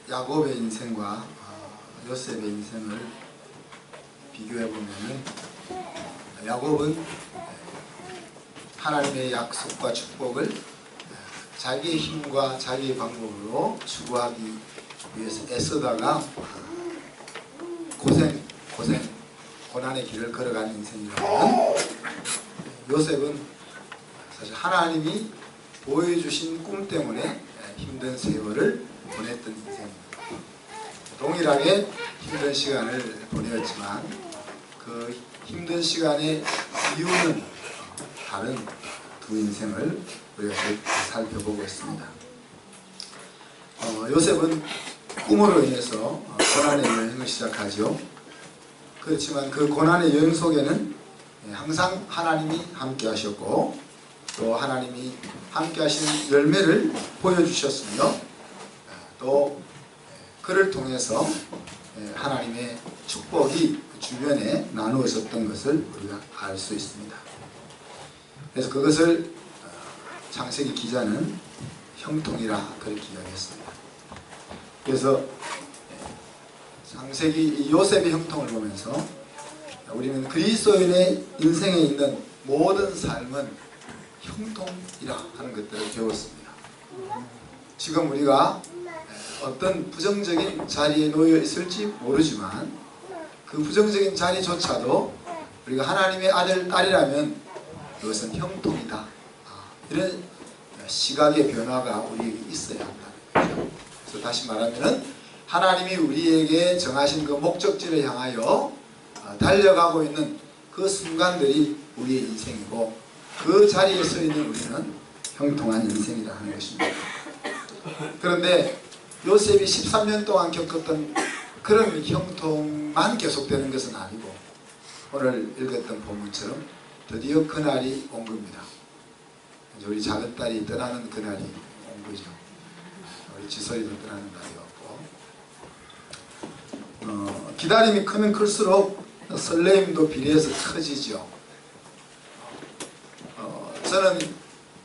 야곱의 인생과 요셉의 인생을 비교해 보면은, 야곱은 하나님의 약속과 축복을 자기의 힘과 자기의 방법으로 추구하기 위해서 애쓰다가 고난의 길을 걸어가는 인생이라면, 요셉은 사실 하나님이 보여주신 꿈 때문에 힘든 세월을 보냈던 인생입니다. 동일하게 힘든 시간을 보내었지만 그 힘든 시간의 이유는 다른 두 인생을 우리가 살펴보고 있습니다. 요셉은 꿈으로 인해서 고난의 여행을 시작하죠. 그렇지만 그 고난의 여행 속에는 항상 하나님이 함께 하셨고, 또 하나님이 함께 하시는 열매를 보여주셨으며, 또 그를 통해서 하나님의 축복이 주변에 나누어졌던 것을 우리가 알 수 있습니다. 그래서 그것을 창세기 기자는 형통이라 그렇게 이야기했습니다. 그래서 창세기 요셉의 형통을 보면서 우리는 그리스도인의 인생에 있는 모든 삶은 형통이라 하는 것들을 배웠습니다. 지금 우리가 어떤 부정적인 자리에 놓여 있을지 모르지만 그 부정적인 자리조차도 우리가 하나님의 아들, 딸이라면 그것은 형통이다. 이런 시각의 변화가 우리에게 있어야 한다는 거죠. 그래서 다시 말하면 하나님이 우리에게 정하신 그 목적지를 향하여 달려가고 있는 그 순간들이 우리의 인생이고, 그 자리에 서 있는 우리는 형통한 인생이라 하는 것입니다. 그런데 요셉이 13년 동안 겪었던 그런 형통만 계속되는 것은 아니고, 오늘 읽었던 본문처럼 드디어 그날이 온 겁니다. 우리 작은 딸이 떠나는 그날이 온 거죠. 우리 지설이도 떠나는 날이 왔고, 기다림이 크면 클수록 설레임도 비례해서 커지죠. 저는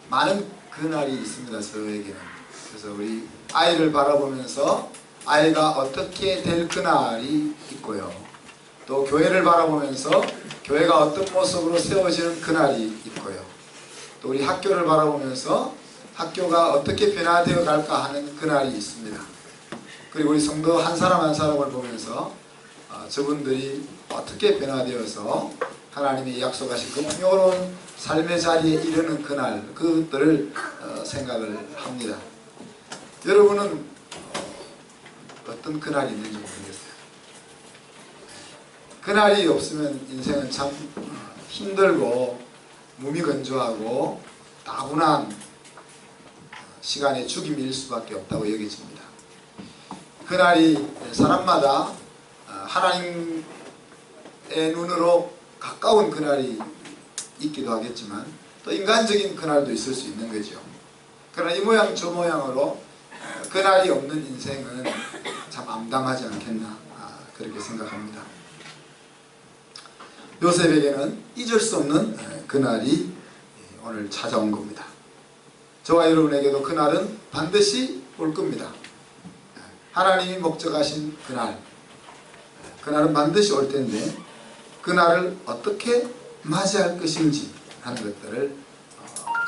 많은 그날이 있습니다, 저에게는. 그래서 우리 아이를 바라보면서 아이가 어떻게 될 그날이 있고요, 또 교회를 바라보면서 교회가 어떤 모습으로 세워지는 그날이 있고요, 또 우리 학교를 바라보면서 학교가 어떻게 변화되어 갈까 하는 그날이 있습니다. 그리고 우리 성도 한 사람 한 사람을 보면서 저분들이 어떻게 변화되어서 하나님이 약속하신 그 풍요로운 삶의 자리에 이르는 그날, 그것들을 생각을 합니다. 여러분은 어떤 그날이 있는지 모르겠어요. 그날이 없으면 인생은 참 힘들고 무미건조하고 따분한 시간의 죽임일 수밖에 없다고 여겨집니다. 그날이 사람마다 하나님의 눈으로 가까운 그날이 있기도 하겠지만 또 인간적인 그날도 있을 수 있는 거죠. 그러나 이 모양 저 모양으로 그날이 없는 인생은 참 암담하지 않겠나, 그렇게 생각합니다. 요셉에게는 잊을 수 없는 그날이 오늘 찾아온 겁니다. 저와 여러분에게도 그날은 반드시 올 겁니다. 하나님이 목적하신 그날은 반드시 올 텐데, 그날을 어떻게 맞이할 것인지 하는 것들을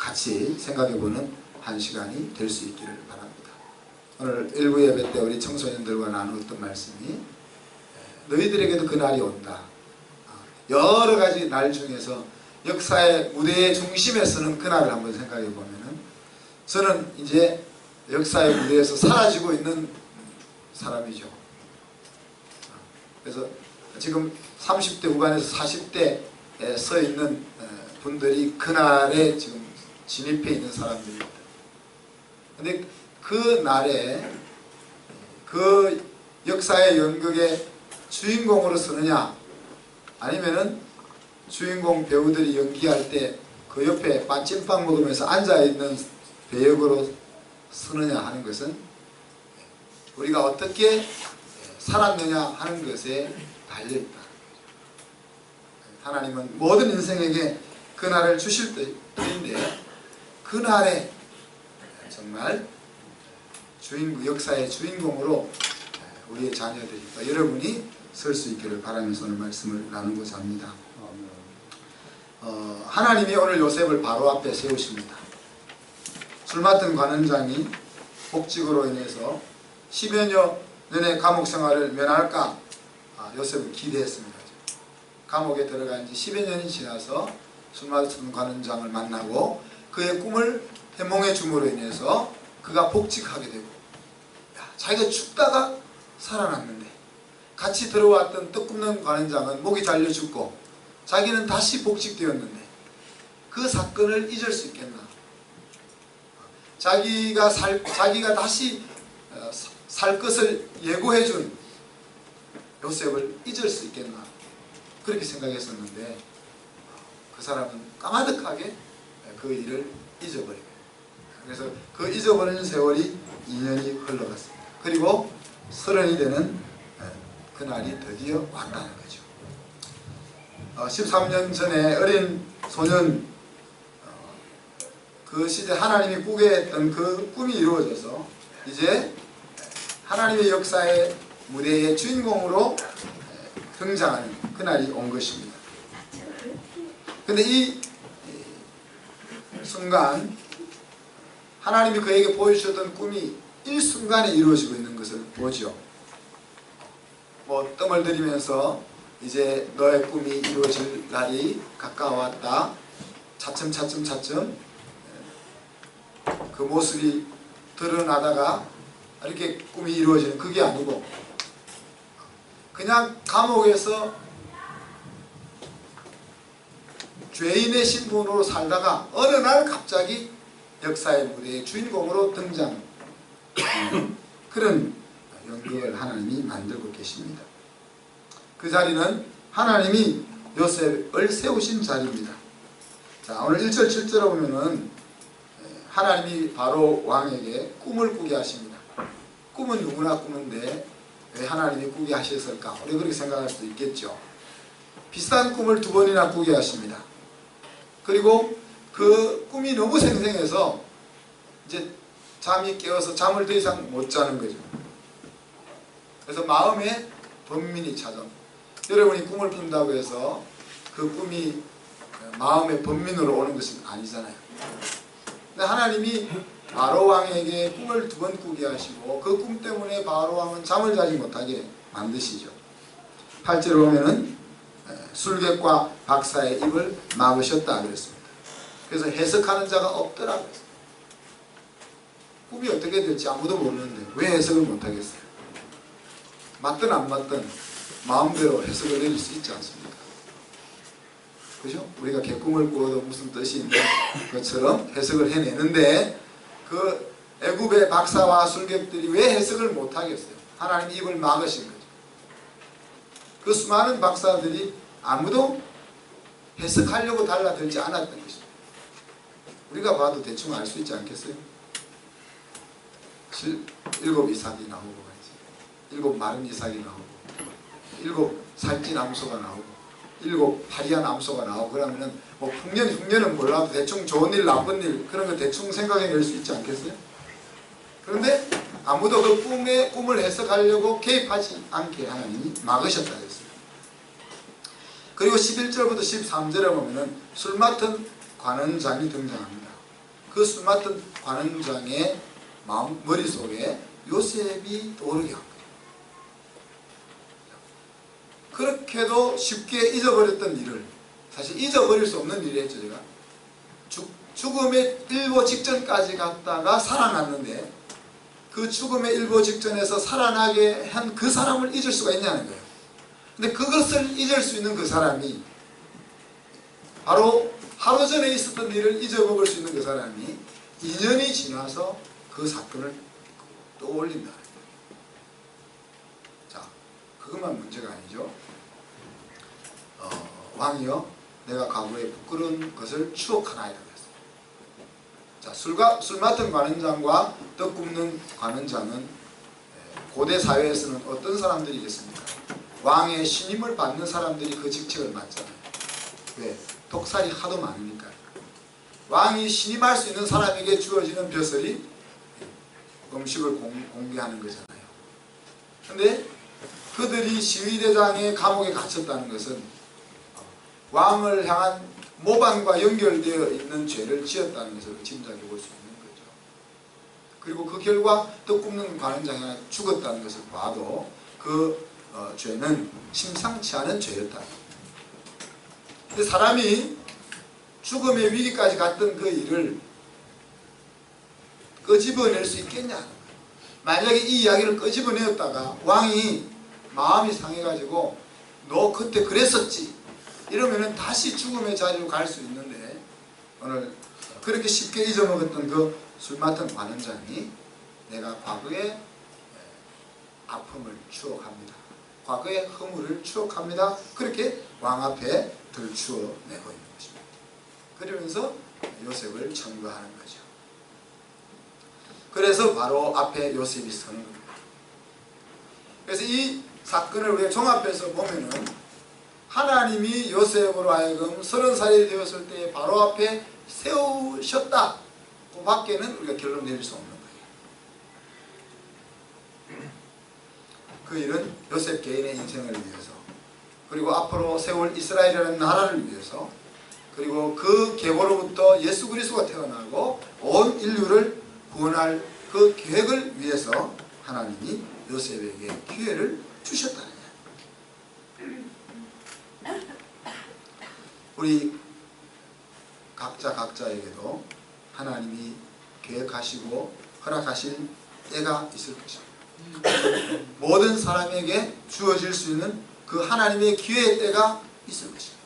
같이 생각해보는 한 시간이 될 수 있기를 바랍니다. 오늘 일부 예배 때 우리 청소년들과 나누었던 말씀이, 너희들에게도 그날이 온다. 여러 가지 날 중에서 역사의 무대의 중심에 서는 그날을 한번 생각해 보면은, 저는 이제 역사의 무대에서 사라지고 있는 사람이죠. 그래서 지금 30대 후반에서 40대에 서 있는 분들이 그날에 지금 진입해 있는 사람들입니다. 근데 그 날에 그 역사의 연극의 주인공으로 서느냐, 아니면은 주인공 배우들이 연기할 때 그 옆에 찐빵 먹으면서 앉아있는 배역으로 서느냐 하는 것은 우리가 어떻게 살았느냐 하는 것에 달려있다. 하나님은 모든 인생에게 그날을 주실 때인데, 그날에 정말 역사의 주인공으로 우리의 자녀들이 여러분이 설 수 있기를 바라면서 오늘 말씀을 나누고자 합니다. 하나님이 오늘 요셉을 바로 앞에 세우십니다. 술 맡은 관원장이 복직으로 인해서 10여 년의 감옥 생활을 면할까 요셉은 기대했습니다. 감옥에 들어간 지 10여 년이 지나서 술 맡은 관원장을 만나고 그의 꿈을 해몽해 줌으로 인해서 그가 복직하게 되고, 자기가 죽다가 살아났는데 같이 들어왔던 떡 굽는 관원장은 목이 잘려 죽고 자기는 다시 복직되었는데 그 사건을 잊을 수 있겠나? 자기가 다시 살 것을 예고해준 요셉을 잊을 수 있겠나? 그렇게 생각했었는데 그 사람은 까마득하게 그 일을 잊어버리고, 그래서 그 잊어버리는 세월이 2년이 흘러갔습니다. 그리고 30이 되는 그날이 드디어 왔다는 거죠. 13년 전에 어린 소년, 그 시대 하나님이 꾸게 했던 그 꿈이 이루어져서 이제 하나님의 역사의 무대의 주인공으로 등장하는 그날이 온 것입니다. 근데 이 순간 하나님이 그에게 보여주셨던 꿈이 일순간에 이루어지고 있는 것을 보죠. 뜸을 들이면서 이제 너의 꿈이 이루어질 날이 가까워왔다. 차츰 그 모습이 드러나다가 이렇게 꿈이 이루어지는 그게 아니고, 그냥 감옥에서 죄인의 신분으로 살다가 어느 날 갑자기 역사의 무대의 주인공으로 등장, 그런 연극을 하나님이 만들고 계십니다. 그 자리는 하나님이 요셉을 세우신 자리입니다. 자, 오늘 1절 7절에 보면은 하나님이 바로 왕에게 꿈을 꾸게 하십니다. 꿈은 누구나 꾸는데 왜 하나님이 꾸게 하셨을까? 우리 그렇게 생각할 수도 있겠죠. 비슷한 꿈을 2번이나 꾸게 하십니다. 그리고 그 꿈이 너무 생생해서 이제 잠이 깨어서 잠을 더 이상 못 자는 거죠. 그래서 마음에 번민이 찾아옵니다. 여러분이 꿈을 꾼다고 해서 그 꿈이 마음의 번민으로 오는 것은 아니잖아요. 근데 하나님이 바로 왕에게 꿈을 2번 꾸게 하시고 그 꿈 때문에 바로 왕은 잠을 자지 못하게 만드시죠. 8절에 보면은 술객과 박사의 입을 막으셨다 그랬습니다. 그래서 해석하는 자가 없더라고요. 꿈이 어떻게 될지 아무도 모르는데 왜 해석을 못하겠어요? 맞든 안 맞든 마음대로 해석을 내릴 수 있지 않습니까? 그죠? 우리가 개꿈을 꾸어도 무슨 뜻이 있는 것처럼 해석을 해내는데 그 애굽의 박사와 술객들이 왜 해석을 못하겠어요? 하나님이 입을 막으신 거죠. 그 수많은 박사들이 아무도 해석하려고 달라들지 않았던 것입니다. 우리가 봐도 대충 알 수 있지 않겠어요? 7 이삭이 나오고 7 마른 이삭이 나오고 7 살찐 암소가 나오고 7 파리한 암소가 나오고 그러면은 흉년은 몰라도 대충 좋은 일 나쁜 일 그런 거 대충 생각해낼 수 있지 않겠어요? 그런데 아무도 그 꿈을 해석하려고 개입하지 않게 하나님이 막으셨다 했어요. 그리고 11절부터 13절에 보면은 술 맡은 관원장이 등장합니다. 그 술 맡은 관원장의 머릿속에 요셉이 떠오르게 합니다. 그렇게도 쉽게 잊어버렸던 일을, 사실 잊어버릴 수 없는 일을 했죠. 제가 죽음의 일보 직전까지 갔다가 살아났는데 그 죽음의 일보 직전에서 살아나게 한 그 사람을 잊을 수가 있냐는 거예요. 근데 그것을 잊을 수 있는 그 사람이 바로 하루 전에 있었던 일을 잊어먹을 수 있는 그 사람이 2년이 지나서 그 사건을 떠올린다. 자, 그것만 문제가 아니죠. 왕이여, 내가 과거에 부끄러운 것을 추억하나이다. 자, 술 맡은 관원장과 떡 굽는 관원장은 고대 사회에서는 어떤 사람들이겠습니까? 왕의 신임을 받는 사람들이 그 직책을 맡잖아요. 왜? 독살이 하도 많으니까. 왕이 신임할 수 있는 사람에게 주어지는 벼슬이 음식을 공개하는 거잖아요. 근데 그들이 시위대장의 감옥에 갇혔다는 것은 왕을 향한 모반과 연결되어 있는 죄를 지었다는 것을 짐작해 볼 수 있는 거죠. 그리고 그 결과 떡 굽는 관원장이 하나 죽었다는 것을 봐도 그 죄는 심상치 않은 죄였다. 근데 사람이 죽음의 위기까지 갔던 그 일을 끄집어낼 수 있겠냐. 만약에 이 이야기를 끄집어내었다가 왕이 마음이 상해가지고 너 그때 그랬었지 이러면은 다시 죽음의 자리로 갈 수 있는데, 오늘 그렇게 쉽게 잊어먹었던 그 술 맡은 관원장이 내가 과거의 아픔을 추억합니다. 과거의 허물을 추억합니다. 그렇게 왕 앞에 들추어내고 있는 것입니다. 그러면서 요셉을 청구하는 거죠. 그래서 바로 앞에 요셉이 서는 겁니다. 그래서 이 사건을 우리가 종합해서 보면은 하나님이 요셉으로 하여금 30살이 되었을 때 바로 앞에 세우셨다. 그 밖에는 우리가 결론 내릴 수 없는 거예요. 그 일은 요셉 개인의 인생을 위해서, 그리고 앞으로 세울 이스라엘이라는 나라를 위해서, 그리고 그 계보로부터 예수 그리스도가 태어나고 온 인류를 구원할 그 계획을 위해서 하나님이 요셉에게 기회를 주셨다는 거예요. 우리 각자에게도 하나님이 계획하시고 허락하실 때가 있을 것입니다. 모든 사람에게 주어질 수 있는 그 하나님의 기회의 때가 있을 것입니다.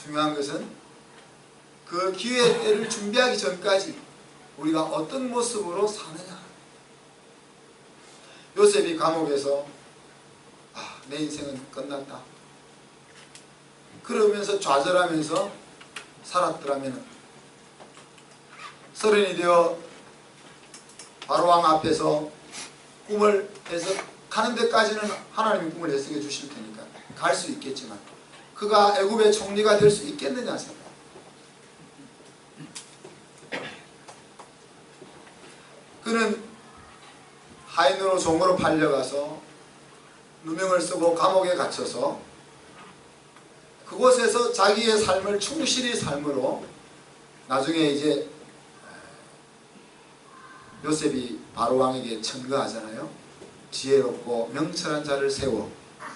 중요한 것은 그 기회의 때를 준비하기 전까지 우리가 어떤 모습으로 사느냐. 요셉이 감옥에서 내 인생은 끝났다 그러면서 좌절하면서 살았더라면, 30이 되어 바로왕 앞에서 꿈을 해석하는 데까지는 하나님이 꿈을 해석해 주실 테니까 갈 수 있겠지만, 그가 애굽의 총리가 될 수 있겠느냐 생각. 그는 하인으로 종으로 팔려가서 누명을 쓰고 감옥에 갇혀서 그곳에서 자기의 삶을 충실히 삶으로 나중에 이제 요셉이 바로왕에게 청구하잖아요. 지혜롭고 명철한 자를 세워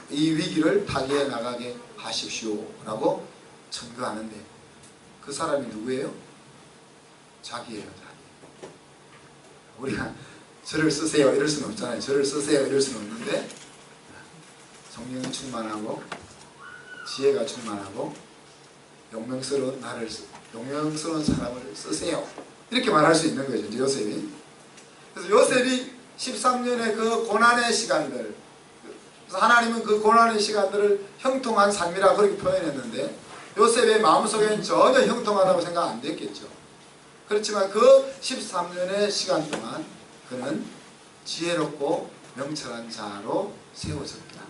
이 위기를 타개해 나가게 하십시오 라고 청구하는데, 그 사람이 누구예요? 자기예요. 자기. 우리가 저를 쓰세요 이럴 수는 없잖아요. 저를 쓰세요 이럴 수는 없는데, 성령이 충만하고 지혜가 충만하고 용맹스러운 사람을 쓰세요 이렇게 말할 수 있는 거죠, 요셉이. 그래서 요셉이 13년의 그 고난의 시간들, 그래서 하나님은 그 고난의 시간들을 형통한 삶이라 그렇게 표현했는데, 요셉의 마음속에는 전혀 형통하다고 생각 안 됐겠죠. 그렇지만 그 13년의 시간 동안 그는 지혜롭고 명철한 자로 세워졌다.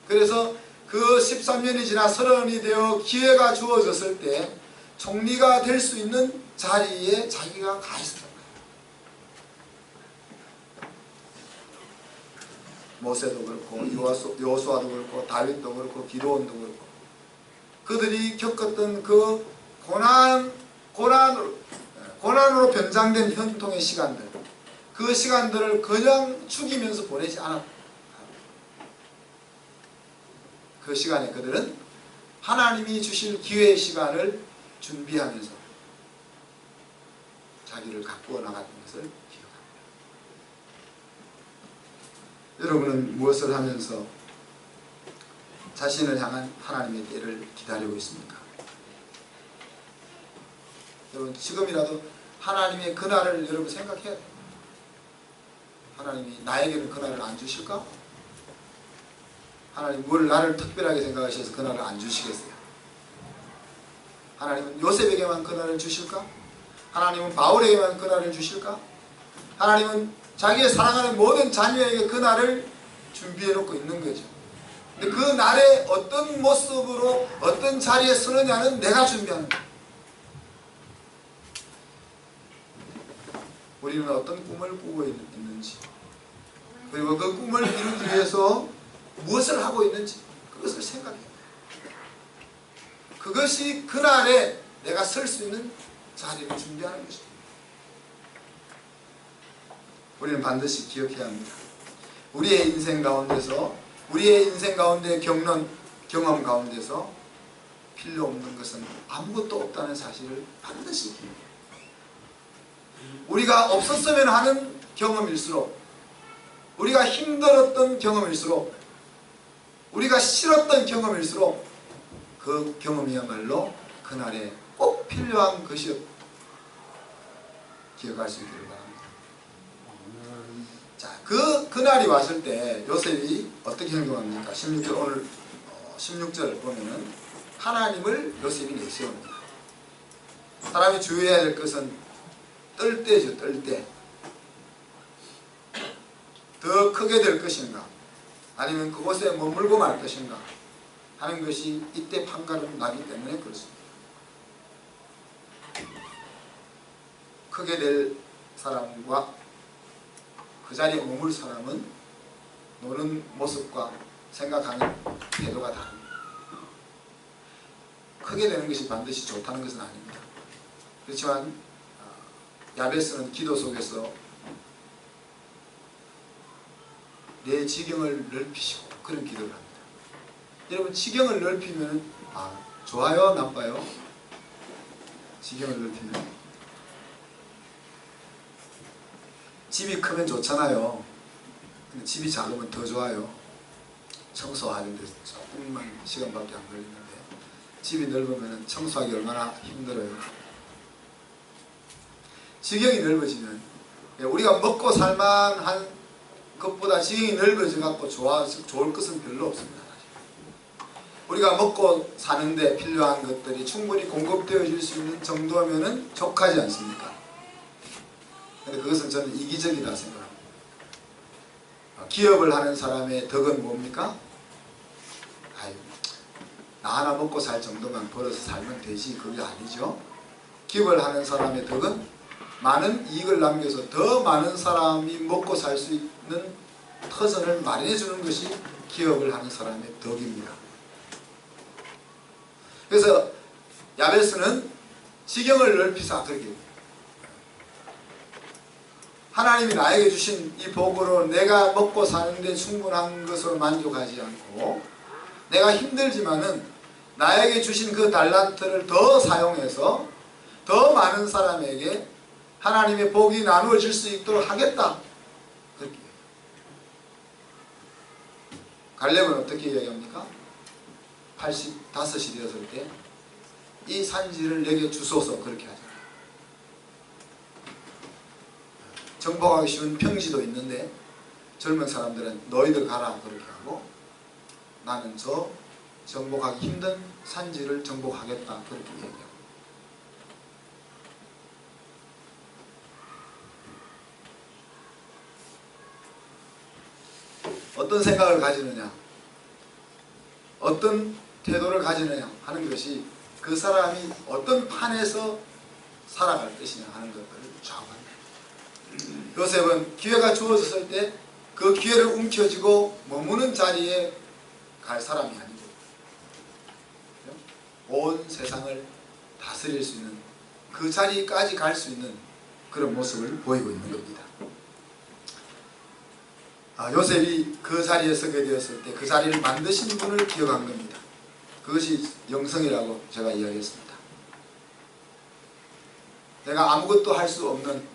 그래서 그 13년이 지나 30이 되어 기회가 주어졌을 때 총리가 될 수 있는 자리에 자기가 가 있었던 거예요. 모세도 그렇고 여호수아도 그렇고 다윗도 그렇고 기드온도 그렇고 그들이 겪었던 그 고난으로 변장된 형통의 시간들, 그 시간들을 그냥 죽이면서 보내지 않았다. 그 시간에 그들은 하나님이 주실 기회의 시간을 준비하면서 자기를 가꾸어 나갔던 것을 기억합니다. 여러분은 무엇을 하면서 자신을 향한 하나님의 때를 기다리고 있습니까? 여러분 지금이라도 하나님의 그날을 여러분 생각해야 돼요. 하나님이 나에게는 그날을 안 주실까? 하나님 뭘 나를 특별하게 생각하셔서 그날을 안 주시겠어요? 하나님은 요셉에게만 그날을 주실까? 하나님은 바울에게만 그날을 주실까? 하나님은 자기의 사랑하는 모든 자녀에게 그날을 준비해 놓고 있는 거죠. 근데 그 날에 어떤 모습으로 어떤 자리에 서느냐는 내가 준비하는 거예요. 우리는 어떤 꿈을 꾸고 있는지, 그리고 그 꿈을 이루기 위해서 무엇을 하고 있는지 그것을 생각해야 돼요. 그것이 그날에 내가 설 수 있는 자리를 준비하는 것입니다. 우리는 반드시 기억해야 합니다. 우리의 인생 가운데서, 우리의 인생 가운데 겪는 경험 가운데서 필요 없는 것은 아무것도 없다는 사실을 반드시 기억해야 합니다. 우리가 없었으면 하는 경험일수록, 우리가 힘들었던 경험일수록, 우리가 싫었던 경험일수록 그 경험이야말로 그날에 꼭 필요한 것이었 기억할 수 있기를 바랍니다. 자, 그날이 왔을 때 요셉이 어떻게 행동합니까? 16절, 오늘 16절 보면은 하나님을 요셉이 내세웁니다. 사람이 주의해야 될 것은 뜰 때죠, 뜰 때. 더 크게 될 것인가, 아니면 그곳에 머물고 말 것인가 하는 것이 이때 판가름 나기 때문에 그렇습니다. 크게 될 사람과 그 자리에 머물 사람은 노는 모습과 생각하는 태도가 다릅니다. 크게 되는 것이 반드시 좋다는 것은 아닙니다. 그렇지만 야베스는 기도 속에서 내 지경을 넓히시고 그런 기도를 합니다. 여러분, 지경을 넓히면 좋아요? 나빠요? 지경을 넓히면 집이 크면 좋잖아요. 근데 집이 작으면 더 좋아요. 청소하는데 조금만 시간밖에 안 걸리는데 집이 넓으면 청소하기 얼마나 힘들어요. 지경이 넓어지면 우리가 먹고 살만한 것보다 지경이 넓어져 갖고 좋을 것은 별로 없습니다. 우리가 먹고 사는데 필요한 것들이 충분히 공급되어질 수 있는 정도면은 족하지 않습니까? 근데 그것은 저는 이기적이다 생각합니다. 기업을 하는 사람의 덕은 뭡니까? 나 하나 먹고 살 정도만 벌어서 살면 되지, 그게 아니죠. 기업을 하는 사람의 덕은 많은 이익을 남겨서 더 많은 사람이 먹고 살 수 있는 터전을 마련해 주는 것이 기업을 하는 사람의 덕입니다. 그래서 야베스는 지경을 넓히사 그렇게 하나님이 나에게 주신 이 복으로 내가 먹고 사는데 충분한 것으로 만족하지 않고 내가 힘들지만은 나에게 주신 그 달란트를 더 사용해서 더 많은 사람에게 하나님의 복이 나누어질 수 있도록 하겠다. 그렇게. 갈렙은 어떻게 이야기합니까? 85이 되었을 때 이 산지를 내게 주소서 그렇게 하죠. 정복하기 쉬운 평지도 있는데 젊은 사람들은 너희들 가라 그렇게 하고 나는 저 정복하기 힘든 산지를 정복하겠다 그렇게 얘기합니다. 어떤 생각을 가지느냐, 어떤 태도를 가지느냐 하는 것이 그 사람이 어떤 판에서 살아갈 것이냐 하는 것들을 좌우합니다. 요셉은 기회가 주어졌을 때 그 기회를 움켜쥐고 머무는 자리에 갈 사람이 아니고 온 세상을 다스릴 수 있는 그 자리까지 갈 수 있는 그런 모습을 보이고 있는 겁니다. 요셉이 그 자리에 서게 되었을 때 그 자리를 만드신 분을 기억한 겁니다. 그것이 영성이라고 제가 이야기했습니다. 내가 아무것도 할 수 없는,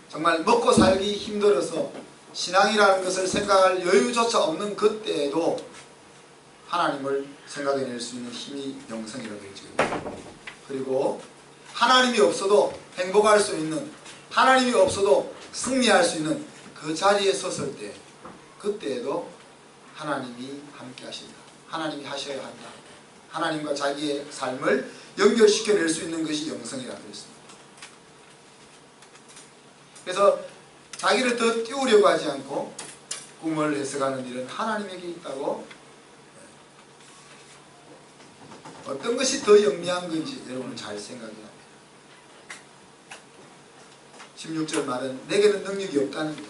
정말 먹고 살기 힘들어서 신앙이라는 것을 생각할 여유조차 없는 그때에도 하나님을 생각해낼 수 있는 힘이 영성이라고 했죠. 그리고 하나님이 없어도 행복할 수 있는, 하나님이 없어도 승리할 수 있는 그 자리에 섰을 때 그때에도 하나님이 함께 하신다. 하나님이 하셔야 한다. 하나님과 자기의 삶을 연결시켜낼 수 있는 것이 영성이라고 했습니다. 그래서 자기를 더 띄우려고 하지 않고 꿈을 해석하는 일은 하나님에게 있다고, 어떤 것이 더 영리한 건지 여러분은 잘 생각해야 합니다. 16절 말은 내게는 능력이 없다는 거죠.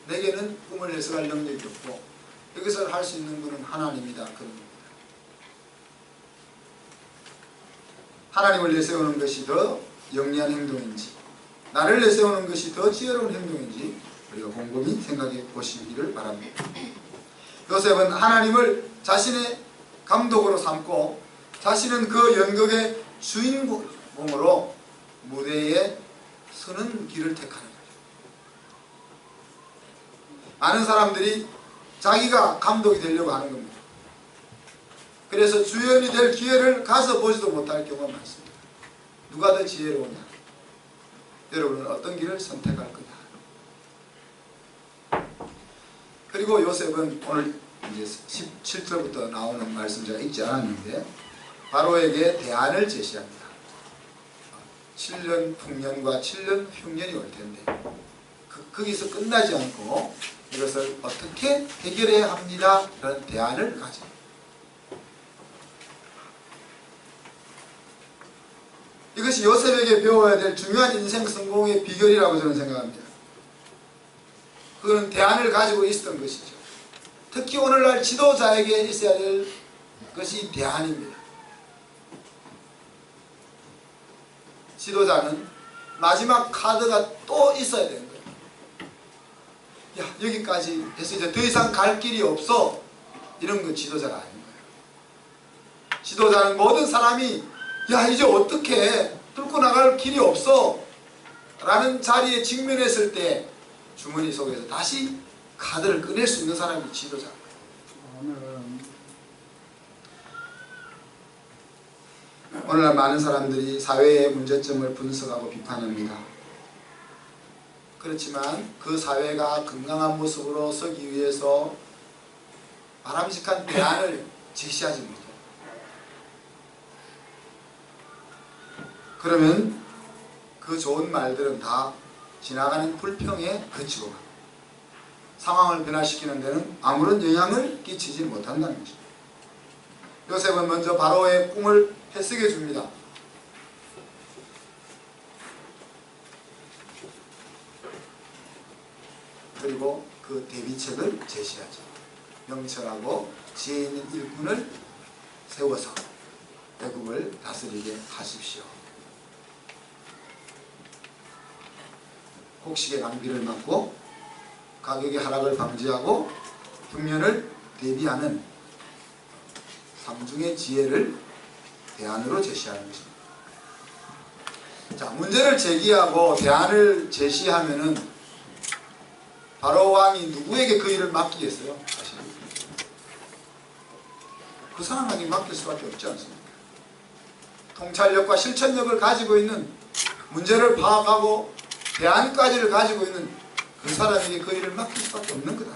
내게는 꿈을 해석할 능력이 없고 이것을 할 수 있는 분은 하나님이다. 그런 겁니다. 하나님을 내세우는 것이 더 영리한 행동인지 나를 내세우는 것이 더 지혜로운 행동인지 우리가 곰곰이 생각해 보시기를 바랍니다. 요셉은 하나님을 자신의 감독으로 삼고 자신은 그 연극의 주인공으로 무대에 서는 길을 택하는 거죠. 많은 사람들이 자기가 감독이 되려고 하는 겁니다. 그래서 주연이 될 기회를 가져보지도 못할 경우가 많습니다. 누가 더 지혜로우냐? 여러분은 어떤 길을 선택할 거냐? 그리고 요셉은 오늘 이제 17절부터 나오는 말씀 제가 읽지 않았는데 바로에게 대안을 제시합니다. 7년 풍년과 7년 흉년이 올 텐데 거기서 끝나지 않고 이것을 어떻게 해결해야 합니다. 라는 대안을 가집니다. 이것이 요셉에게 배워야 될 중요한 인생 성공의 비결이라고 저는 생각합니다. 그건 대안을 가지고 있었던 것이죠. 특히 오늘날 지도자에게 있어야 될 것이 대안입니다. 지도자는 마지막 카드가 또 있어야 되는 거예요. 야, 여기까지 해서 이제 더 이상 갈 길이 없어. 이런 건 지도자가 아닌 거예요. 지도자는 모든 사람이 야, 이제 어떻게 뚫고 나갈 길이 없어 라는 자리에 직면했을 때 주머니 속에서 다시 카드를 꺼낼 수 있는 사람이 지도자인 거예요. 오늘날 많은 사람들이 사회의 문제점을 분석하고 비판합니다. 그렇지만 그 사회가 건강한 모습으로 서기 위해서 바람직한 대안을 제시하지 못해요. 그러면 그 좋은 말들은 다 지나가는 불평에 그치고 갑니다. 상황을 변화시키는 데는 아무런 영향을 끼치지 못한다는 것입니다. 요셉은 먼저 바로의 꿈을 해석해 줍니다. 그리고 그 대비책을 제시하죠. 명철하고 지혜 있는 일꾼을 세워서 애국을 다스리게 하십시오. 곡식의 낭비를 막고 가격의 하락을 방지하고 흉년을 대비하는 삼중의 지혜를 대안으로 제시하는 것입니다. 자, 문제를 제기하고 대안을 제시하면은 바로 왕이 누구에게 그 일을 맡기겠어요? 사실은 그 사람에게 맡길 수밖에 없지 않습니까? 통찰력과 실천력을 가지고 있는, 문제를 파악하고 대안까지를 가지고 있는 그 사람에게 그 일을 맡길 수밖에 없는 거다.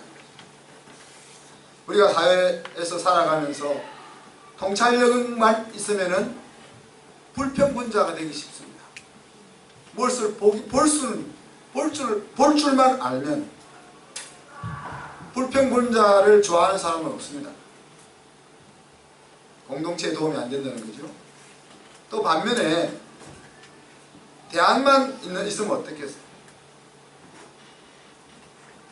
우리가 사회에서 살아가면서 통찰력만 있으면은 불평분자가 되기 쉽습니다. 볼 줄만 알면 불평분자를 좋아하는 사람은 없습니다. 공동체에 도움이 안 된다는 거죠. 또 반면에 대안만 있으면 어떻겠어요?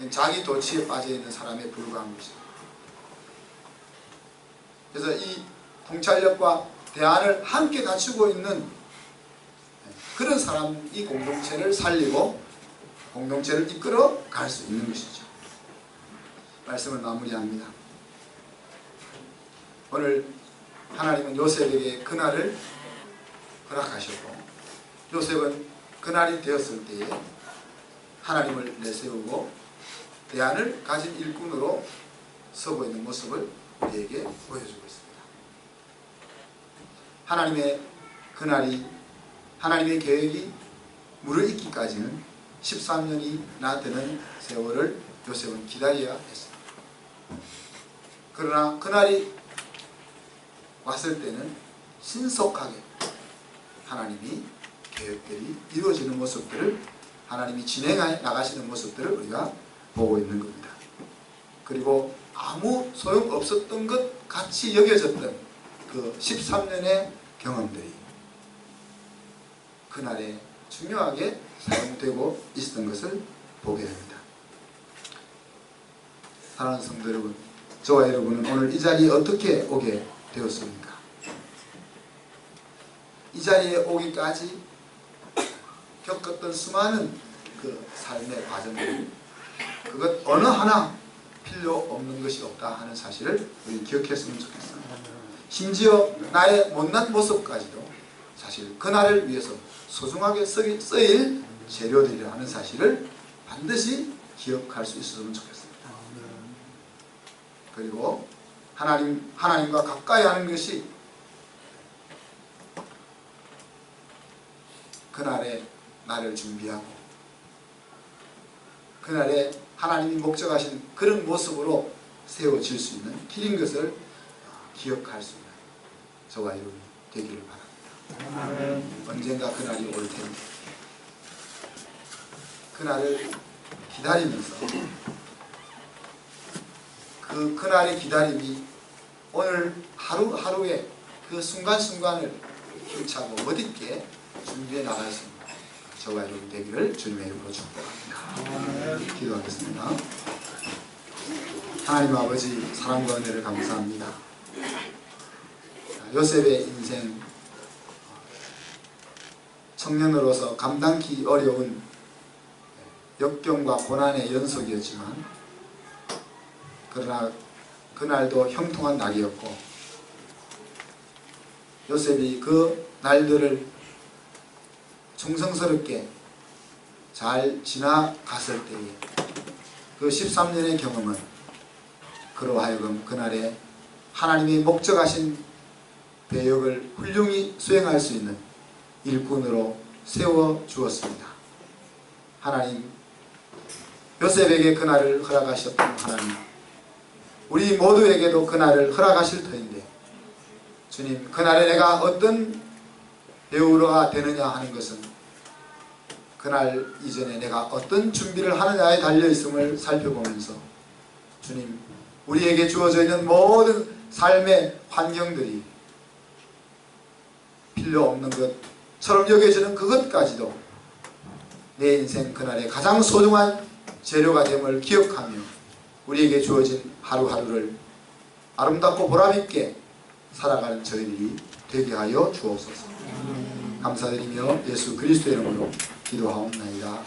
자기 도취에 빠져있는 사람에 불과한 것이죠. 그래서 이 통찰력과 대안을 함께 갖추고 있는 그런 사람이 공동체를 살리고 공동체를 이끌어 갈 수 있는 것이죠. 말씀을 마무리합니다. 오늘 하나님은 요셉에게 그날을 허락하셨고 요셉은 그날이 되었을 때에 하나님을 내세우고 대안을 가진 일꾼으로 서고 있는 모습을 우리에게 보여주고 있습니다. 하나님의 그날이, 하나님의 계획이 무르익기까지는 13년이나 되는 세월을 요셉은 기다려야 했습니다. 그러나 그날이 왔을 때는 신속하게 하나님이 계획들이 이루어지는 모습들을, 하나님이 진행해 나가시는 모습들을 우리가 보고 있는 겁니다. 그리고 아무 소용없었던 것 같이 여겨졌던 그 13년의 경험들이 그날에 중요하게 사용되고 있었던 것을 보게 됩니다. 사랑하는 성도 여러분, 저와 여러분은 오늘 이 자리에 어떻게 오게 되었습니까? 이 자리에 오기까지 겪었던 수많은 그 삶의 과정들, 그것 어느 하나 필요 없는 것이 없다 하는 사실을 우리 기억했으면 좋겠습니다. 심지어 나의 못난 모습까지도 사실 그날을 위해서 소중하게 쓰일 재료들이라는 사실을 반드시 기억할 수 있었으면 좋겠습니다. 그리고 하나님과 가까이 하는 것이 그날에 나를 준비하고 그날에 하나님이 목적하신 그런 모습으로 세워질 수 있는 길인 것을 기억할 수 있는 저와 여러분이 되기를 바랍니다. 언젠가 그날이 올 텐데 그날을 기다리면서 그날의 기다림이 오늘 하루하루의 그 순간순간을 힘차고 멋있게 준비해 나갈 수 있는 저와 여러분 되기를 주님의 이름으로 축복합니다. 기도하겠습니다. 하나님 아버지, 사랑과 은혜를 감사합니다. 요셉의 인생, 청년으로서 감당기 어려운 역경과 고난의 연속이었지만 그러나 그날도 형통한 날이었고 요셉이 그 날들을 충성스럽게 잘 지나갔을 때에 그 13년의 경험은 그로 하여금 그날에 하나님이 목적하신 배역을 훌륭히 수행할 수 있는 일꾼으로 세워주었습니다. 하나님, 요셉에게 그날을 허락하셨던 하나님, 우리 모두에게도 그날을 허락하실 터인데 주님, 그날에 내가 어떤 배우가 되느냐 하는 것은 그날 이전에 내가 어떤 준비를 하느냐에 달려있음을 살펴보면서 주님, 우리에게 주어져 있는 모든 삶의 환경들이 필요 없는 것처럼 여겨지는 그것까지도 내 인생 그날의 가장 소중한 재료가 됨을 기억하며 우리에게 주어진 하루하루를 아름답고 보람있게 살아가는 저희들이 되게 하여 주옵소서. 감사드리며 예수 그리스도의 이름으로 기도하옵나이다.